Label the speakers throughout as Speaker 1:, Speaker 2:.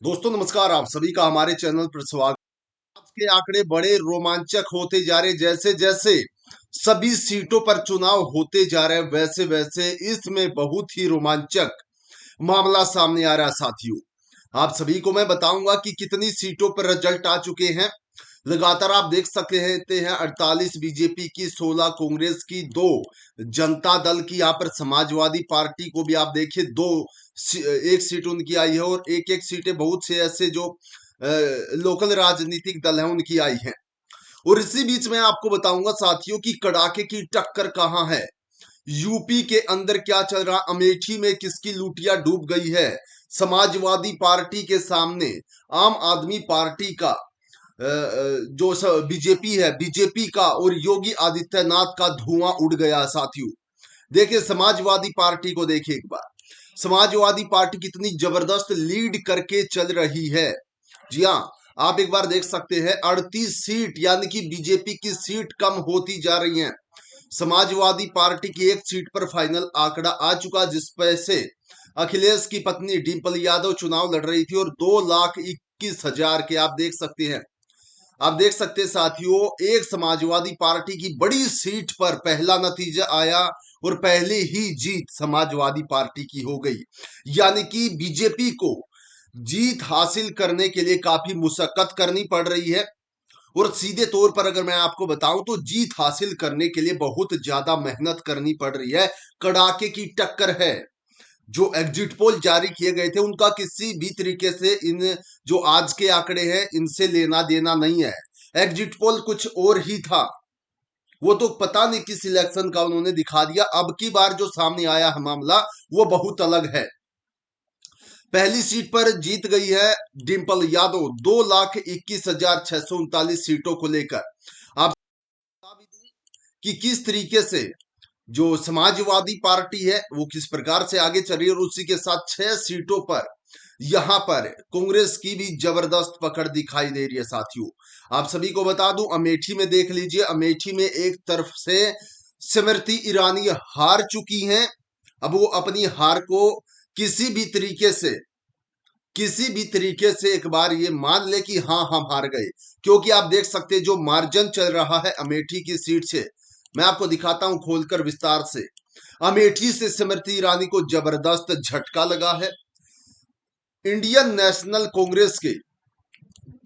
Speaker 1: दोस्तों नमस्कार, आप सभी का हमारे चैनल पर स्वागत। आज के आंकड़े बड़े रोमांचक होते जा रहे, जैसे जैसे सभी सीटों पर चुनाव होते जा रहे हैं वैसे वैसे इसमें बहुत ही रोमांचक मामला सामने आ रहा है साथियों। आप सभी को मैं बताऊंगा कि कितनी सीटों पर रिजल्ट आ चुके हैं। लगातार आप देख सकते हैं 48 बीजेपी की, 16 कांग्रेस की, 2 जनता दल की, यहाँ पर समाजवादी पार्टी को भी आप देखिए एक सीट उनकी आई है और एक एक सीटें बहुत से ऐसे जो लोकल राजनीतिक दल हैं उनकी आई हैं। और इसी बीच में आपको बताऊंगा साथियों की कड़ाके की टक्कर कहां है। यूपी के अंदर क्या चल रहा, अमेठी में किसकी लुटिया डूब गई है। समाजवादी पार्टी के सामने आम आदमी पार्टी का जो बीजेपी है, बीजेपी का और योगी आदित्यनाथ का धुआं उड़ गया साथियों। देखिए समाजवादी पार्टी को देखिए एक बार, समाजवादी पार्टी कितनी जबरदस्त लीड करके चल रही है। जी हाँ, आप एक बार देख सकते हैं 38 सीट, यानी कि बीजेपी की सीट कम होती जा रही हैं। समाजवादी पार्टी की एक सीट पर फाइनल आंकड़ा आ चुका, जिस पर से अखिलेश की पत्नी डिंपल यादव चुनाव लड़ रही थी और 2,21,000 के आप देख सकते हैं साथियों, एक समाजवादी पार्टी की बड़ी सीट पर पहला नतीजा आया और पहले ही जीत समाजवादी पार्टी की हो गई। यानी कि बीजेपी को जीत हासिल करने के लिए काफी मुशक्कत करनी पड़ रही है। और सीधे तौर पर अगर मैं आपको बताऊं तो जीत हासिल करने के लिए बहुत ज्यादा मेहनत करनी पड़ रही है। कड़ाके की टक्कर है। जो एग्जिट पोल जारी किए गए थे उनका किसी भी तरीके से इन जो आज के आंकड़े हैं इनसे लेना देना नहीं है। एग्जिट पोल कुछ और ही था, वो तो पता नहीं किस इलेक्शन का उन्होंने दिखा दिया। अब की बार जो सामने आया है मामला वो बहुत अलग है। पहली सीट पर जीत गई है डिंपल यादव 2,21,639 सीटों को लेकर। आप बता भी दूं कि किस तरीके से जो समाजवादी पार्टी है वो किस प्रकार से आगे चल रही है और उसी के साथ 6 सीटों पर यहां पर कांग्रेस की भी जबरदस्त पकड़ दिखाई दे रही है साथियों। आप सभी को बता दूं, अमेठी में देख लीजिए, अमेठी में एक तरफ से स्मृति ईरानी हार चुकी हैं। अब वो अपनी हार को किसी भी तरीके से एक बार ये मान ले कि हाँ हम हार गए, क्योंकि आप देख सकते हैं जो मार्जिन चल रहा है अमेठी की सीट से। मैं आपको दिखाता हूं खोलकर विस्तार से। अमेठी से स्मृति ईरानी को जबरदस्त झटका लगा है। इंडियन नेशनल कांग्रेस के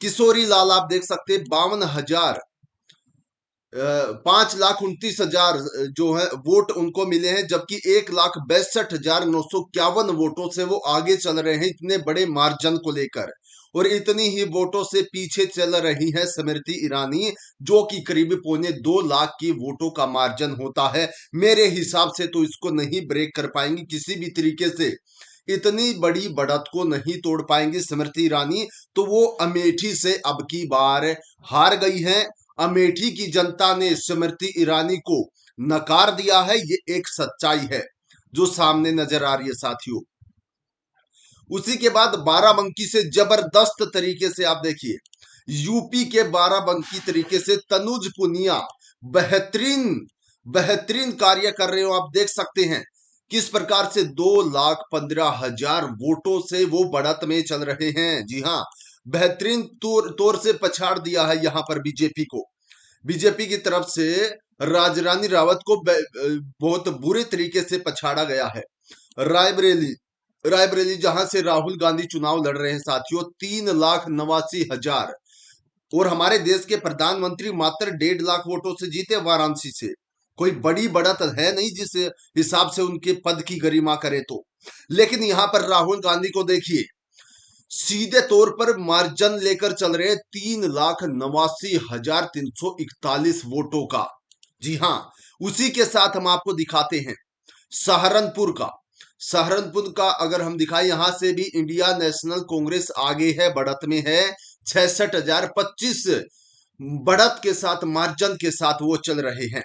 Speaker 1: किशोरी लाल आप देख सकते हैं 5,29,000 जो है वोट उनको मिले हैं, जबकि 1,62,951 वोटों से वो आगे चल रहे हैं इतने बड़े मार्जिन को लेकर। और इतनी ही वोटों से पीछे चल रही है स्मृति ईरानी, जो कि करीब 2.25 लाख की वोटों का मार्जिन होता है। मेरे हिसाब से तो इसको नहीं ब्रेक कर पाएंगी किसी भी तरीके से, इतनी बड़ी बढ़त को नहीं तोड़ पाएंगी स्मृति ईरानी। तो वो अमेठी से अब की बार हार गई हैं। अमेठी की जनता ने स्मृति ईरानी को नकार दिया है, ये एक सच्चाई है जो सामने नजर आ रही है साथियों। उसी के बाद बाराबंकी से जबरदस्त तरीके से आप देखिए, यूपी के बाराबंकी तरीके से तनुज पुनिया बेहतरीन बेहतरीन कार्य कर रहे हो। आप देख सकते हैं किस प्रकार से 2,15,000 वोटों से वो बढ़त में चल रहे हैं। जी हाँ, बेहतरीन तौर से पछाड़ दिया है यहां पर बीजेपी को। बीजेपी की तरफ से राजरानी रावत को बहुत बुरे तरीके से पछाड़ा गया है। रायबरेली रायबरेली जहां से राहुल गांधी चुनाव लड़ रहे हैं साथियों, 3,89,000। और हमारे देश के प्रधानमंत्री मात्र 1.5 लाख वोटों से जीते वाराणसी से। कोई बड़ी बढ़त है नहीं जिस हिसाब से उनके पद की गरिमा करे तो। लेकिन यहां पर राहुल गांधी को देखिए, सीधे तौर पर मार्जिन लेकर चल रहे 3,89,341 वोटों का। जी हां, उसी के साथ हम आपको दिखाते हैं सहारनपुर का। सहारनपुर का अगर हम दिखाएं, यहां से भी इंडिया नेशनल कांग्रेस आगे है, बढ़त में है। 66,025 बढ़त के साथ, मार्जिन के साथ वो चल रहे हैं।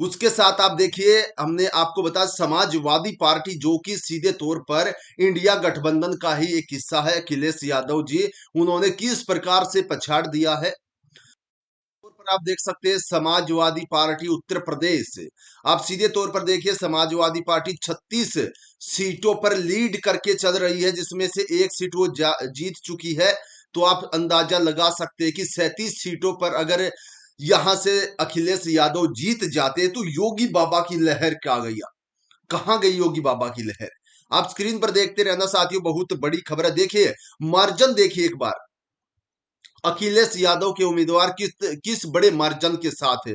Speaker 1: उसके साथ आप देखिए, हमने आपको बताया समाजवादी पार्टी जो कि सीधे तौर पर इंडिया गठबंधन का ही एक हिस्सा है, अखिलेश यादव जी, उन्होंने किस प्रकार से पछाड़ दिया है। आप देख सकते हैं समाजवादी पार्टी उत्तर प्रदेश। आप सीधे तौर पर देखिए समाजवादी पार्टी 36 सीटों पर लीड करके चल रही है, जिसमें से एक सीट वो जीत चुकी है। तो आप अंदाजा लगा सकते हैं कि 37 सीटों पर अगर यहां से अखिलेश यादव जीत जाते तो योगी बाबा की लहर क्या गई, कहां गई योगी बाबा की लहर। आप स्क्रीन पर देखते रहना साथियों, बहुत बड़ी खबर है। देखिए मार्जिन, देखिए एक बार अखिलेश यादव के उम्मीदवार किस किस बड़े मार्जिन के साथ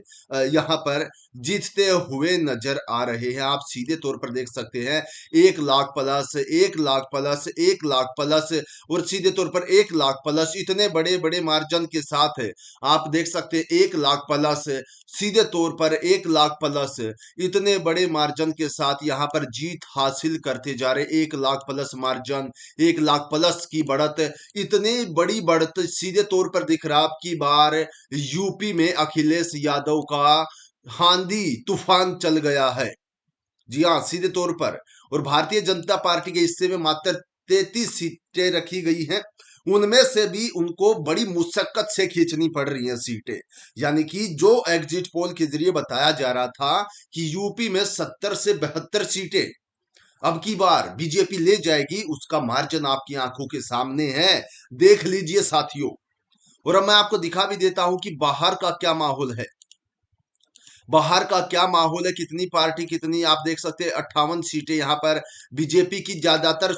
Speaker 1: यहां पर जीतते हुए नजर आ रहे हैं। आप सीधे तौर पर देख सकते हैं 1 lakh plus, 1 lakh plus, 1 lakh plus और सीधे तौर पर 1 लाख प्लस, इतने बड़े बड़े मार्जिन के साथ आप देख सकते हैं 1 लाख प्लस, सीधे तौर पर 1 लाख प्लस, इतने बड़े मार्जिन के साथ यहां पर जीत हासिल करते जा रहे। 1 lakh plus margin, 1 lakh plus की बढ़त, इतनी बड़ी बढ़त सीधे तौर पर दिख रहा। अब की बार यूपी में अखिलेश यादव का आंधी तूफान चल गया है। जी हाँ, सीधे तौर पर। और भारतीय जनता पार्टी के हिस्से में मात्र 33 सीटें रखी गई हैं, उनमें से भी उनको बड़ी मुशक्कत से खींचनी पड़ रही हैं सीटें। यानी कि जो एग्जिट पोल के जरिए बताया जा रहा था कि यूपी में 70 से 72 सीटें अब की बार बीजेपी ले जाएगी, उसका मार्जिन आपकी आंखों के सामने है। देख लीजिए साथियों। और अब मैं आपको दिखा भी देता हूं कि बाहर का क्या माहौल है। बाहर का क्या माहौल है, कितनी पार्टी कितनी, आप देख सकते हैं 58 सीटें यहां पर बीजेपी की। ज्यादातर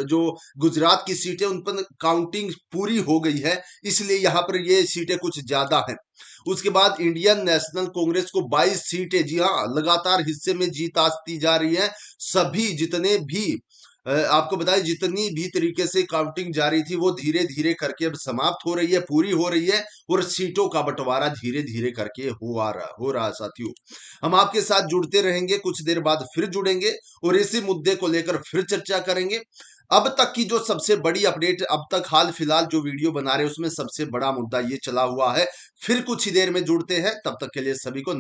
Speaker 1: जो गुजरात की सीटें उन पर काउंटिंग पूरी हो गई है, इसलिए यहां पर ये सीटें कुछ ज्यादा हैं। उसके बाद इंडियन नेशनल कांग्रेस को 22 सीटें, जी हाँ, लगातार हिस्से में जीत आती जा रही है। सभी जितने भी आपको बताएं जितनी भी तरीके से काउंटिंग जारी थी वो धीरे धीरे करके अब समाप्त हो रही है, पूरी हो रही है और सीटों का बंटवारा धीरे धीरे करके हो रहा है साथियों। हम आपके साथ जुड़ते रहेंगे, कुछ देर बाद फिर जुड़ेंगे और इसी मुद्दे को लेकर फिर चर्चा करेंगे। अब तक की जो सबसे बड़ी अपडेट, अब तक हाल फिलहाल जो वीडियो बना रहे हैं उसमें सबसे बड़ा मुद्दा ये चला हुआ है। फिर कुछ ही देर में जुड़ते हैं, तब तक के लिए सभी को